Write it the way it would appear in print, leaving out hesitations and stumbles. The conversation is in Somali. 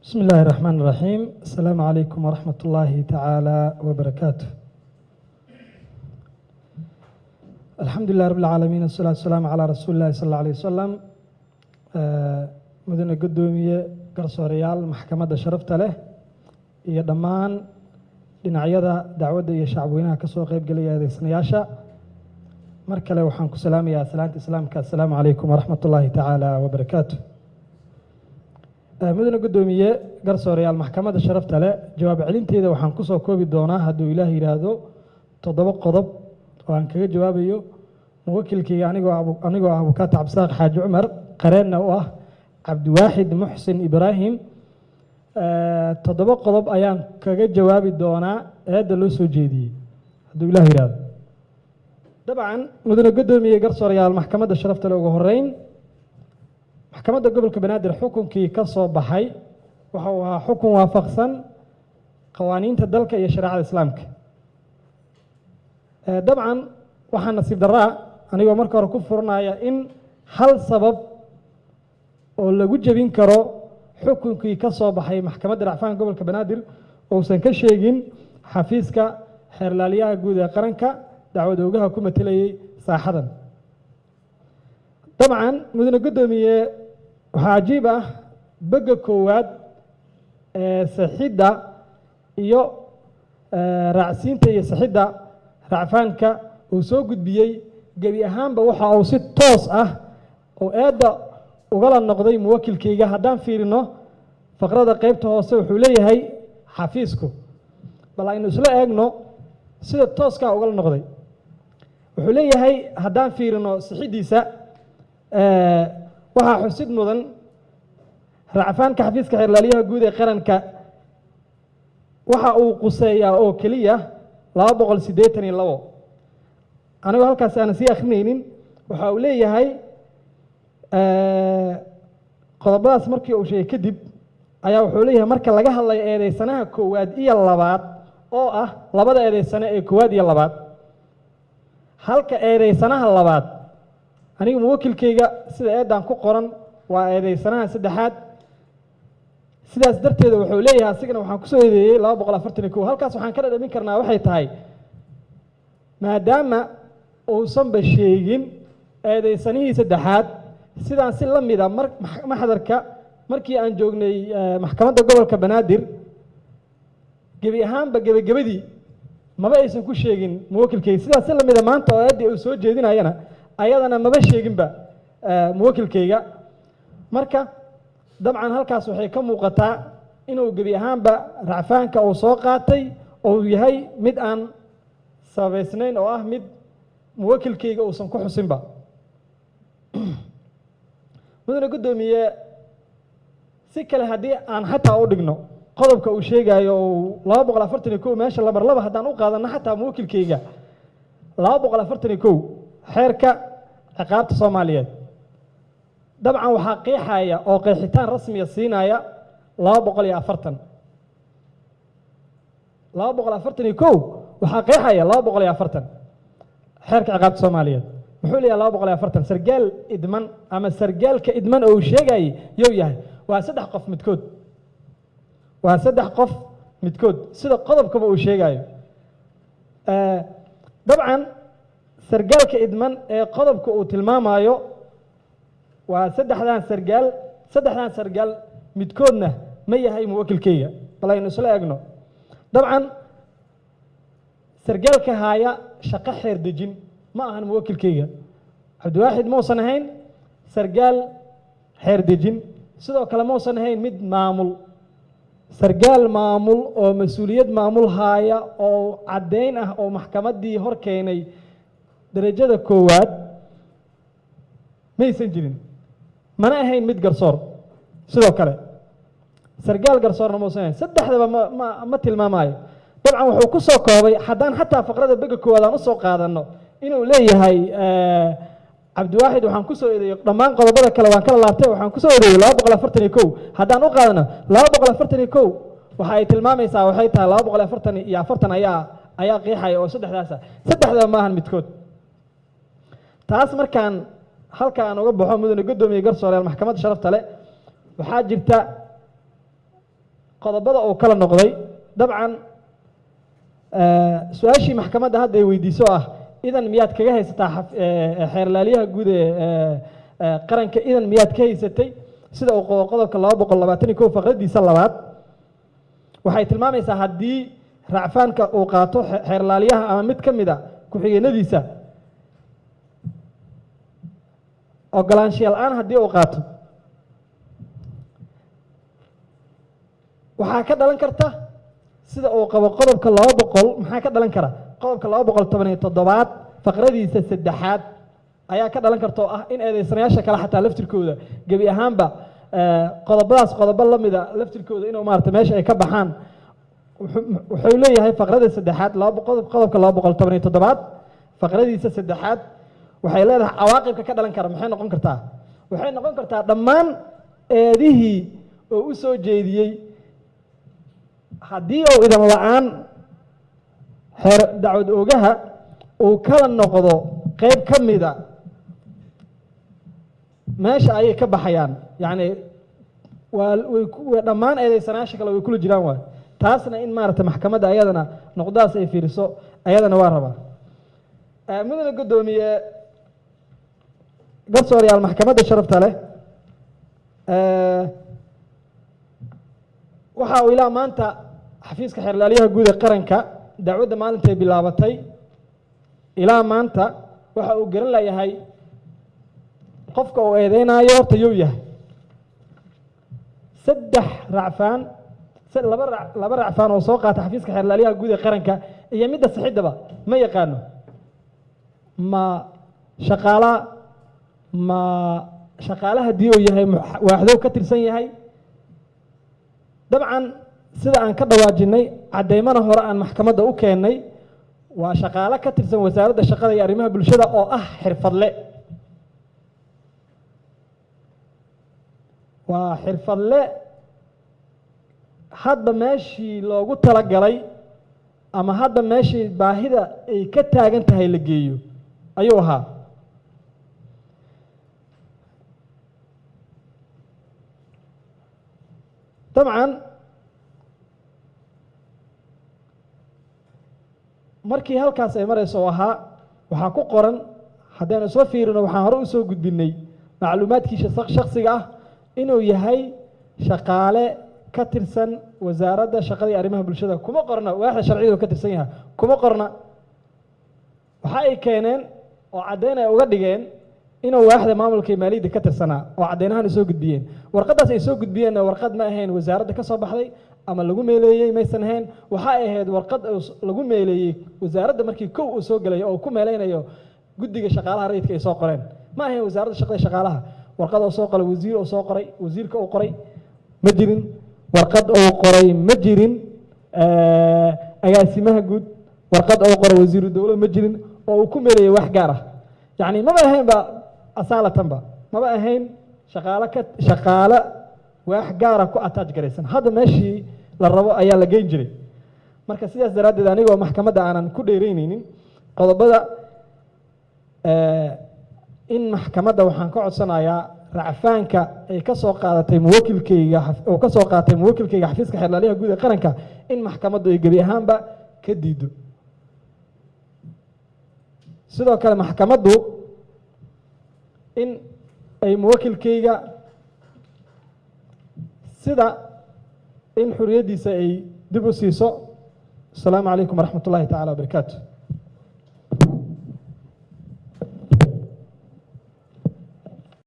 بسم الله الرحمن الرحيم. السلام عليكم ورحمة الله تعالى وبركاته. الحمد لله رب العالمين، والصلاة والسلام على رسول الله صلى الله عليه وسلم. مدن قدومية قرصوريال محكمة شرفت له iyo dhammaan dhinacyada dacwadda iyo shacabweynaha ka soo qayb galaya eedeysanayaasha. mar kale waxaan ku salaamayaa salaanta islaamka. assalaamu calaykum waraxmatullaahi tacaala wabarakaatu. mudane gudoomiye garsoorayaal maxkamadda sharafta leh, jawaab celinteeda waxaan ku soo koobi doonaa hadduu ilaah yidhaahdo 7 qodob oo aan kaga jawaabayo muwakilkayga anigoo ah abukaata cabdisaaq xaaji cumar, qareenna u ah cabdiwaaxid muxsin ibraahim. 7 qodob ayaan kaga jawaabi doonaa eedda loo soo jeediyey hadduu ilaah yidhaahdo. dabcan mudane gudoomiye garsoorayaal maxkamadda sharafta leh, ugu horeyn maxkamadda gobolka banaadir xukunkii ka soo baxay waxa uu ahaa xukun waafaqsan qawaaniinta dalka iyo shareecada islaamka. dabcan waxaa nasiib daraa anigoo marka hore ku furanaya in hal sabab oo lagu jebin karo xukunkii ka soo baxay maxkamadda racfaanka gobolka banaadir uusan ka sheegin xafiiska xeerlaaliyaha guud ee qaranka dacwad oogaha ku matelayay saaxadan. dabcan mudane gudoomiye waxaa cajiib ah bogga koowaad ee saxidda iyo raacsiinta iyo saxidda racfaanka uu soo gudbiyey gebi ahaanba waxa uu si toos ah oo eedda ugala noqday muwakilkayga. haddaan fiirino faqrada qaybta hoose wuxuu leeyahay xafiisku, bal aynu isla eegno sida tooskaa ugala noqday. wuxuu leeyahay haddaan fiirino saxiddiisa waxaa xusid mudan racfaanka xafiiska xeerlaaliyaha guud ee qaranka waxa uu quseeyaa oo keliya 282. anigoo halkaas aanan sii akrinaynin waxa uu leeyahay qodobadaas markii uu sheegay kadib ayaa wuxuu leeyahay marka laga hadlayo eedeysanaha koowaad iyo labaad oo ah labada eedeysane ee koowaad iyo labaad, halka eedeysanaha labaad aniga muwakilkayga sida eedan ku qoran waa eedeysanaha saddexaad. sidaas darteeda wuxuu leeyahay asigana waxaan kusoo eedeeyey 241. halkaas waxaan ka dhadhamin karnaa waxay tahay maadaama uusanba sheegin eedeysanihii saddexaad, sidaan si la mida maxdarka markii aan joognay maxkamadda gobolka banaadir gebi ahaanba gebagabadii maba aysan ku sheegin muwakilkayga. sidaas si la mida maanta oo eeddii uu soo jeedinayana ayadana maba sheeginba muwakilkayga. marka dabcan halkaas waxay ka muuqataa inuu gebi ahaanba racfaanka uu soo qaatay oo yahay mid aan sababaysnayn oo ah mid muwakilkayga uusan ku xusinba. mudane gudoomiye si kale haddii aan xataa u dhigno qodobka uu sheegayo uu 241 meesha lamar laba haddaan u qaadano xataa muwakilkayga 241 xeerka ciqaabta soomaaliyeed dabcan waxaa qeexaya oo qeexitaan rasmiya siinaya 240. 241 waxaa qeexaya 240 xeerka ciqaabta soomaaliyeed. muxuu leeyahay 240 sargaal idman ama sargaalka idman oo uu sheegayay yow yahay waa 3 qof midkood, waa 3 qof midkood sida qodobkaba uu sheegayo. dabcan sargaalka idman ee qodobka uu tilmaamayo waa 3dan sargaal midkoodna ma yahay muwakilkayga. bal aynu isla eegno. dabcan sargaalka haya shaqo xeer dejin ma ahan muwakilkayga. cabdiwaaxid muusan ahayn sargaal xeer dejin, sidoo kale muusan ahayn mid maamul. sargaal maamul oo mas-uuliyad maamul haya oo caddayn ah oo maxkamaddii hor keenay darajada koowaad maysan jirin, mana ahayn mid garsoor. sidoo kale sargaal garsoorna muusan ahayn. saddexdaba ma tilmaamayo. dabcan wuxuu ku soo koobay haddaan xataa faqrada bega koowaad aan usoo qaadano inuu leeyahay cabdiwaaxid waxaan kusoo eedeeyey dhammaan qodobada kale waan kala laabtay, waxaan kusoo eedeeyey 241. haddaan u qaadano 241 waxa ay tilmaamaysaa waxay tahay 240 ayaa qeexaya oo saddexdaasa. saddexdaba maahan midkood. taas markaan halka aan uga baxo mudane gudoomiye garsoorayaal maxkamadda sharafta leh waxaa jirta qodobada oo kala noqday dabcan su-aashii maxkamadda hadda ay weydiiso ah idan miyaad kaga haysataa xeerlaaliyaha guud ee qaranka idan miyaad ka haysatay sida uu qodobka 221 faqradiisa labaad waxay tilmaamaysaa haddii racfaanka uu qaato xeerlaaliyaha ama mid ka mid a ku-xigeenadiisa ogolaanshiya la'aan haddii uu qaato waxaa ka dhalan karta sida uu qabo qodobka 200 maxaa ka dhalan kara qodobka 217 faqradiisa saddexaad ayaa ka dhalan karta oo ah in eedeysanayaasha kale xataa laftirkooda gebi ahaanba qodobadaas qodobo la mida laftirkooda inuu maarata meesha ay ka baxaan wuxuu leeyahay faqrada saddexaad qodobka 217 faqradiisa saddexaad waxay leedahay cawaaqibka ka dhalan kara maxay noqon kartaa waxay noqon kartaa dhammaan eedihii oo u soo jeediyey haddii uu idan la'aan xeer dacwad oogaha uu kala noqdo qayb ka mida meesha ayay ka baxayaan yacni waa dhammaan eedeysanayaasha kale way kula jiraan waay taasna in maarata maxkamadda ayadana noqdaas ay fiiriso ayadana waa rabaa mudane guddoomiye garsoorayaal maxkamadda sharafta leh waxa uu ilaa maanta xafiiska xeerlaaliyaha guud ee qaranka dacwadda maalintay bilaabatay ilaa maanta waxa uu garan layahay qofka uu eedeynayo horta yuu yahay laba racfaan oo soo qaata xafiiska xeerlaaliyaha guud ee qaranka iyo midda saxiddaba ma yaqaano ma shaqaala haddii uu yahay waaxdow ka tirsan yahay dabcan sida aan ka dhawaajinay caddeymana hore aan maxkamadda u keennay waa shaqaale ka tirsan wasaaradda shaqada iyo arrimaha bulshada oo ah xirfadle waa xirfadle hadba meeshii loogu talagalay ama hadba meeshii baahida ay ka taagan tahay la geeyo ayuu ahaa dabcan markii halkaas ay marayso oo ahaa waxaa ku qoran haddaynu soo fiirino waxaan hore u soo gudbinay macluumaadkiisa shakhsiga ah inuu yahay shaqaale ka tirsan wasaaradda shaqada iyo arrimaha bulshada kuma qorna waaxda sharciyadu ka tirsan yahay kuma qorna waxa ay keeneen oo caddeyn ay uga dhigeen inuu waaxda maamulka iyo maaliyadda ka tirsanaa oo caddeynahan soo gudbiyeen warqaddaas ay soo gudbiyeenna warqad ma ahayn wasaaradda ka soo baxday ama lagu meeleeyey maysan ahayn waxa ay ahayd warqad lagu meeleeyey wasaaradda markii kow uu soo gelayo oo ku meeleynayo guddiga shaqaalaha rayidka ay soo qoreen ma ahayn wasaaradda shaqada shaqaalaha warqad oo soo qoray wasiir oo soo qoray wasiirka uu qoray ma jirin warqad uu qoray ma jirin agaasimaha guud warqad uu qoray wasiiru dowlad ma jirin oo uu ku meeleeyey wax gaar ah yacni maba ahaynba asaalatanba maba ahayn shaqaale wax gaara ku attach garaysan hadda meeshii la rabo ayaa la geyn jiray marka sidaas daraaddeed anigoo maxkamadda aanan ku dheeraynaynin qodobada in maxkamadda waxaan ka codsanayaa racfaanka ay ka soo qaadatay muwakilkayga oo ka soo qaatay muwakilkayga xafiiska xeerlaaliyaha guud ee qaranka in maxkamaddu ay gebi ahaanba ka diido sidoo kale maxkamaddu in ay muwakilkayga sida in xuriyaddiisa ay dib u siiso asalaamu calaykum waraxmat ullahi tacaala wabarakaatu